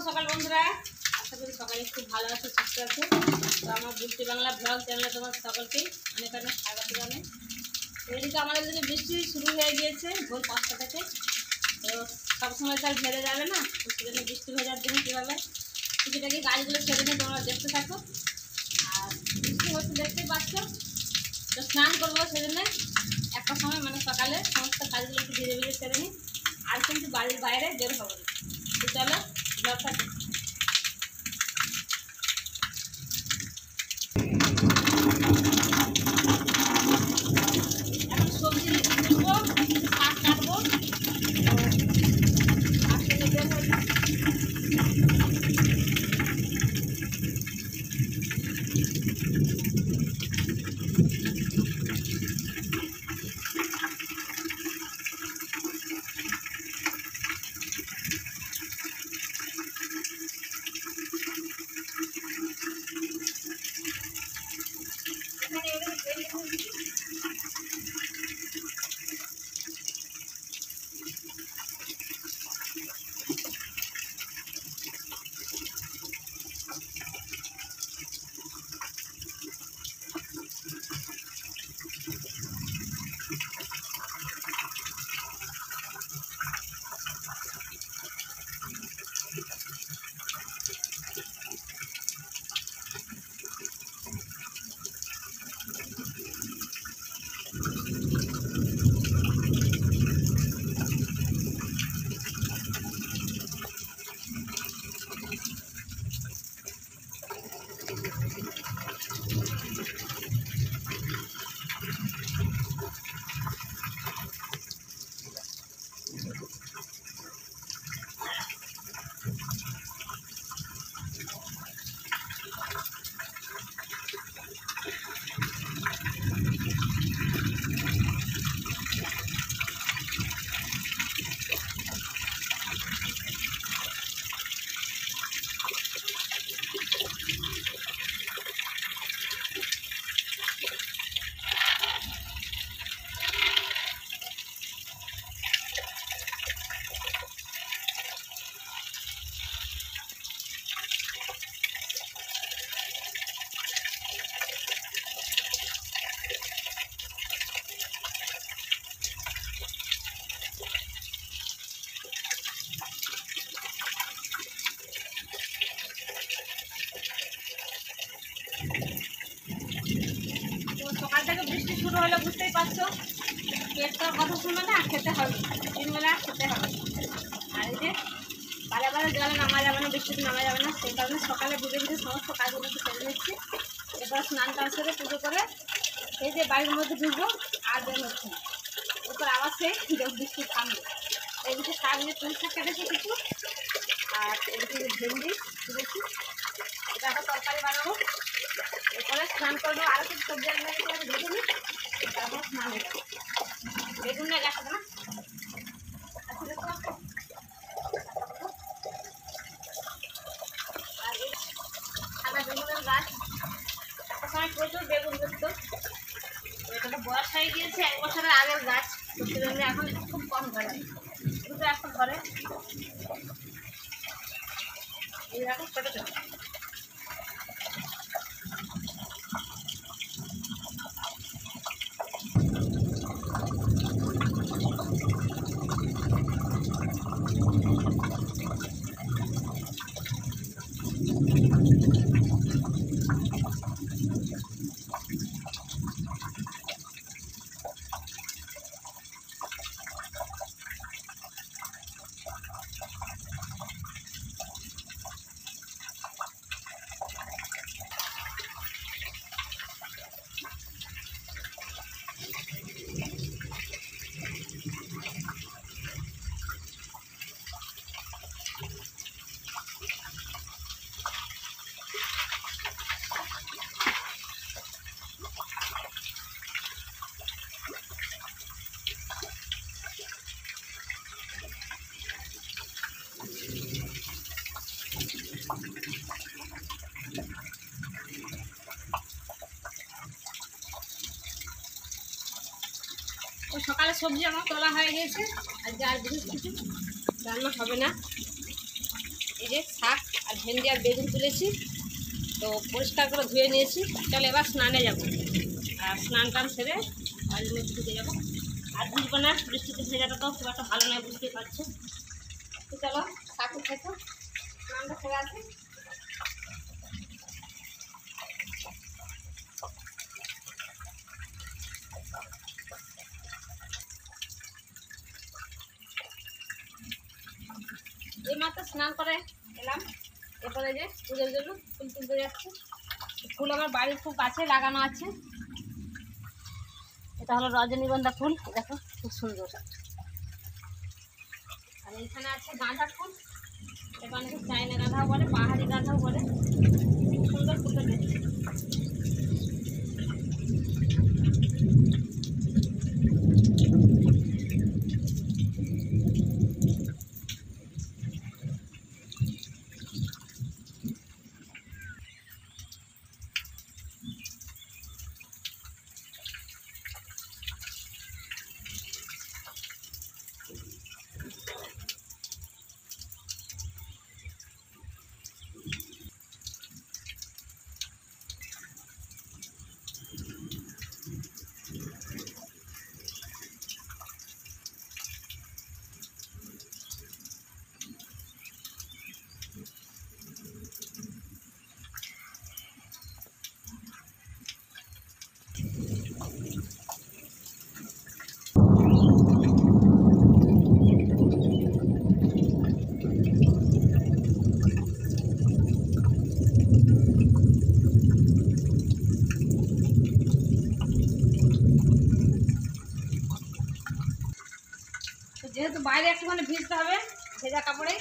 সকাল বন্ধুরা, আশা করি সকালে খুব ভালো আছে, সুস্থ আছে। তো আমার বুঝতে বাংলা ব্লগ চ্যানেলে তোমার সকলকে অনেক অনেক স্বাগত জানাই। এদিকে আমাদের দিকে বৃষ্টি শুরু হয়ে গিয়েছে ভোর 5টা থেকে। তো সবসময় তার ভেজে যাবে না, তো সেজন্য বৃষ্টি ভেজার জন্য কীভাবে কিছুটাকে গাছগুলো ছেড়ে নিয়ে তোমরা দেখতে থাকো। আর বৃষ্টি হচ্ছে দেখতেই পাচ্ছ। তো স্নান করবো, সেজন্য একটা সময় মানে সকালে সমস্ত কাজগুলো একটু ধীরে ধীরে সেরে নিই। আর কিন্তু বাড়ির বাইরে বের হবো না। তো চলো ব্লগটা এখন সবজি তুলবো, শাক কাটবো। সকাল থেকে বৃষ্টি শুরু হলে বুঝতেই পারছো, পেটটার কথা শুনে না, খেতে হবে, 3 বেলা খেতে হবে। আর এই যে বারে বারে জলে নামা যাবে না, বৃষ্টিতে নামা যাবে না, সেই কারণে সকালে ভিজে ভিজে সমস্ত কাজগুলো একটু করে নিচ্ছি। এরপর স্নান টান সেরে পুজো করে এই যে বাড়ির মধ্যে ঢুকবো, আর বের হচ্ছে না। এরপর আবার সেই বৃষ্টি থামবে। এদিকে শাক নিয়ে তুল শাক কেটেছি কিছু, আর এদিকে ভেন্ডি তুলেছি, এটা একটা তরকারি বানাবো। এরপরে স্নান করবো, আরও কিছু সবজি আনলে ভেজে নিই, তারপর স্নান হয়ে যাবো। বেগুন নিয়ে গেছে না, আর এই সাদা বেগুনের গাছ একটা সময় প্রচুর বেগুন ধরতো। এটা তো বয়স হয়ে গিয়েছে, 1 বছরের আগের গাছ, তো সেজন্য এখন খুব কম ধরে, দুটো একটা ধরে। এইরকম ছোটো ছোটো তো সকালে সবজি আমার তোলা হয়ে গেছে, আজকে আর বিশেষ কিছু রান্না হবে না। এই যে শাক আর ভেন্ডি আর বেগুন তুলেছি, তো পরিষ্কার করে ধুয়ে নিয়েছি। চল এবার স্নানে যাব, আর স্নান টান সেরে বাড়ির মধ্যে ঢুকে যাবো। আর বুঝবো না, বৃষ্টিতে ভেজাটা তো খুব একটা ভালো নয়, বুঝতেই পারছো। তো চলো শাক খেতো, স্নানটা সেরে আসি। এই মাত্র স্নান করে এলাম, এরপরে যে পুজোর জন্য ফুল তুলতে যাচ্ছে। ফুল আমার বাড়ির খুব কাছে লাগানো আছে। এটা হলো রজনীগন্ধা ফুল, দেখো খুব সুন্দর। আর এখানে আছে গাঁদা ফুল, এটা অনেকে চাইনা গাঁদাও বলে, পাহাড়ি গাঁদাও বলে, খুব সুন্দর ফুলটা দেখতে। যেহেতু বাইরে একটুখানি ভিজতে হবে, ভেজা কাপড়ে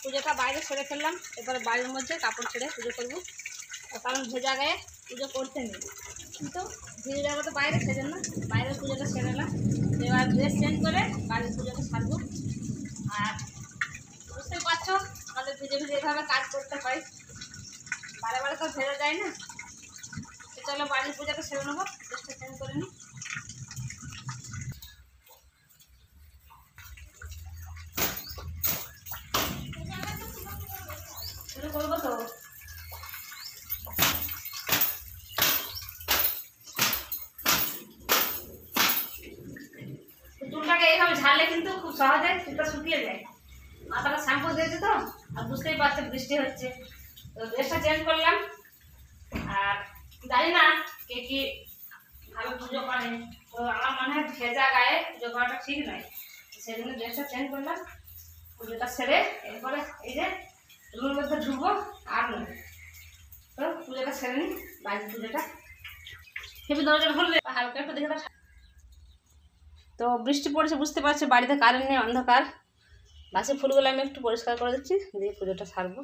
পুজোটা বাইরে সেরে ফেললাম। এবারে বাড়ির মধ্যে কাপড় ছেড়ে পুজো করবো, কারণ ভেজা গায়ে পুজো করতে নেই। কিন্তু ভিজে যাবো তো বাইরে, সেজন্য বাইরের পুজোটা সেরেলাম। এবার ড্রেস চেঞ্জ করে বাড়ির পুজোটা সারবো। আর বুঝতেই পারছো আমাদের ভিজে ভিজে এভাবে কাজ করতে হয়, বারে বারে তো ভেজা যায় না। তো চলো বাড়ির পুজোটা সেরে নেবো, ড্রেসটা চেঞ্জ করে নিই। শুরু করবো তো। চুলটাকে এইভাবে ঝাড়লে কিন্তু খুব সহজে চুলটা শুকিয়ে যায়। মাথাটা শ্যাম্পু দিয়েছে তো, আর বুঝতেই পারছো বৃষ্টি হচ্ছে, তো ড্রেসটা চেঞ্জ করলাম। আর জানি না কে কি ভালো পুজো করে, তো আমার মনে হয় ভেজা গায়ে পুজো করাটা ঠিক নয়, সেই জন্য ড্রেসটা চেঞ্জ করলাম। পুজোটা সেরে এরপরে এই যে রুমের মধ্যে ঢুকবো, আর নয় তো পুজোটা সেরে নিই। বাড়ির পুজোটা হেবি দরজা খুলবে, হালকা একটু দেখে। তো বৃষ্টি পড়েছে, বুঝতে পারছি বাড়িতে কারেন্ট নেই, অন্ধকার। বাসি ফুলগুলো আমি একটু পরিষ্কার করে দিচ্ছি, দিয়ে পুজোটা সারবো।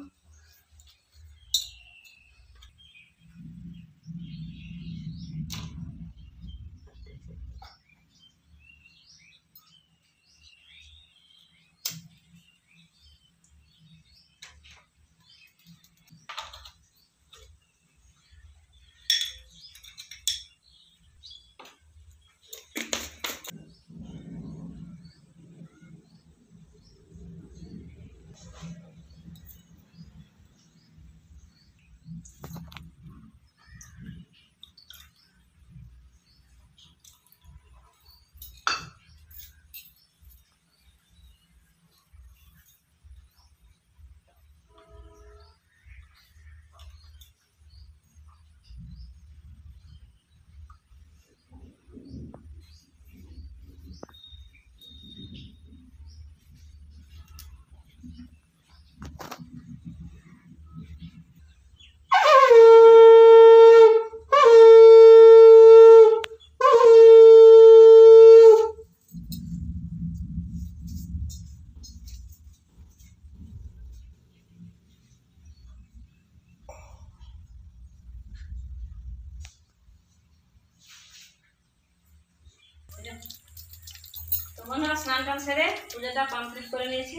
তো বন্ধুরা স্নান টান সেরে পুজোটা কমপ্লিট করে নিয়েছি।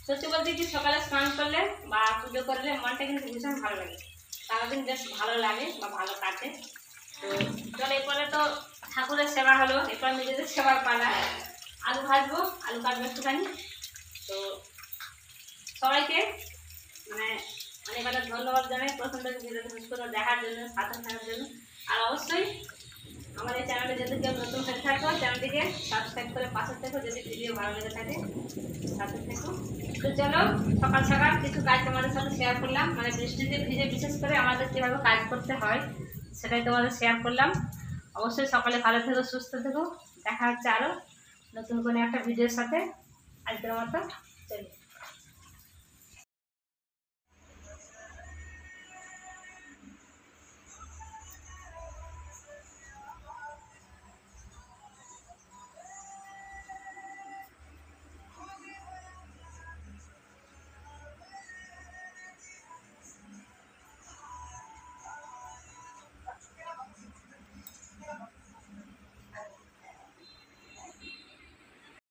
সত্যি বলতে কি সকালে স্নান করলে বা পুজো করলে মনটা কিন্তু ভীষণ ভালো লাগে, সারাদিন বেশ ভালো লাগে বা ভালো কাটে। তো চলো এরপরে তো ঠাকুরের সেবা হলো, এরপর নিজেদের সেবার পালা। আলু ভাজবো, আলু কাটবো একটুখানি। তো সবাইকে মানে অনেক অনেক ধন্যবাদ জানাই প্রথম থেকে ভিডিওটা শেষ করে দেখার জন্য, সাথে থাকার জন্য। আর অবশ্যই আমার এই চ্যানেলে যদি কেউ নতুন হয়ে থাকো চ্যানেলটিকে সাবস্ক্রাইব করে পাশে থেকো, যদি ভিডিও ভালো লেগে থাকে সাথে থেকো। তো চলো সকাল সকাল কিছু কাজ তোমাদের সাথে শেয়ার করলাম, মানে বৃষ্টিতে ভিজে বিশেষ করে আমাদের কীভাবে কাজ করতে হয় সেটাই তোমাদের শেয়ার করলাম। অবশ্যই সকালে ভালো থেকো, সুস্থ থেকো। দেখা হচ্ছে আরও নতুন কোনো একটা ভিডিওর সাথে। আজকের মতো